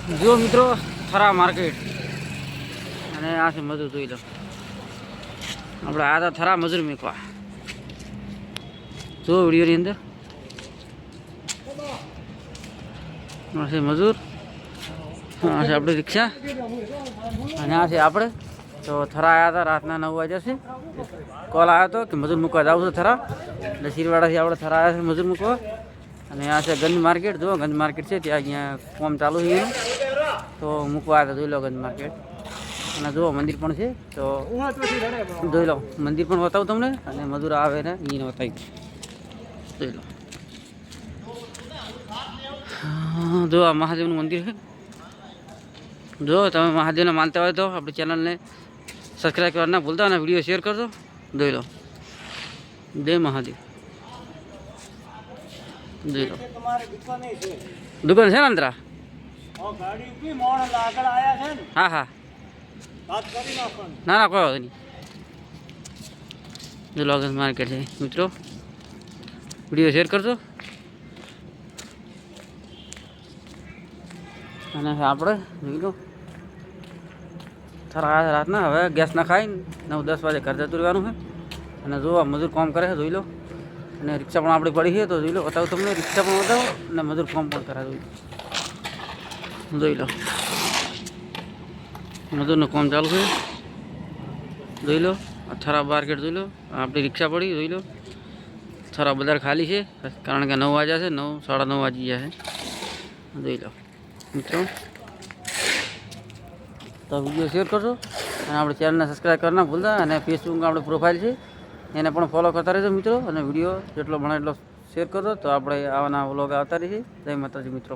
જો મિત્રો થરા માર્કેટ અને આ છે મજૂર જોઈ લો. આપણે આ તો થરા મજૂર મૂકવા જો વિડીયોની અંદર આ છે મજૂર, આ છે આપણી રિક્ષા અને આ છે આપણે. તો થરા આવ્યા હતા રાતના 9 વાગ્યા છે. કોલ આવ્યો હતો કે મજૂર મૂકવા જવું છે થરા, એટલે શિરવાડાથી આપણે થરા આવ્યા છે મજૂર મૂકવા. અને આ છે ગંજ માર્કેટ. જો ગંજ માર્કેટ છે ત્યાં અહીંયા કામ ચાલુ છે એનું, તો મૂકવા આવ્યા જોઈ લો ગંજ માર્કેટ. અને જુઓ મંદિર પણ છે, તો જોઈ લો મંદિર પણ બતાવું તમને, અને મજૂર આવે ને એને બતાવી જોઈ લો. જો આ મહાદેવનું મંદિર છે. જો તમે મહાદેવને માનતા હોય તો આપણી ચેનલને સબસ્ક્રાઈબ કરવા ના ભૂલતા અને વિડીયો શેર કરજો. જોઈ લો જય મહાદેવ. જોઈ લો દુકાન છે ને અંતરા. હા હા ના ના કોઈ વાંધો નહીં. જો લોગસ માર્કેટ છે મિત્રો, વિડીયો શેર કરજો. અને આપણે જોઈ લો થરા રાતના હવે ગેસ ના ખાઈને 9-10 વાગે ઘર જતું રહેવાનું છે. અને જો આ મજૂર કામ કરે છે જોઈ લો. અને રિક્ષા પણ આપણી પડી છે, તો જોઈ લો બતાવું તમને. રિક્ષા પણ બતાવો અને મજૂર કામ પણ કરે જોઈ લો. મજૂરનું કામ ચાલુ છે જોઈ લો. આ થરા માર્કેટ જોઈ લો. આપણી રિક્ષા પડી જોઈ લો. થરા બજાર ખાલી છે કારણ કે 9 વાગ્યા છે, 9-9:30 વાગી ગયા છે. જોઈ લો મિત્રો, તો વિડીયો શેર કરજો અને આપણે ચેનલને સબસ્ક્રાઈબ કરવા ના ભૂલતા. અને ફેસબુકમાં આપણે પ્રોફાઇલ છે એને પણ ફોલો કરતા રહેજો મિત્રો. અને વિડીયો જેટલો બને એટલો શેર કરજો, તો આપણે આવાના વ્લોગ આવતા રહીએ. જય માતાજી મિત્રો.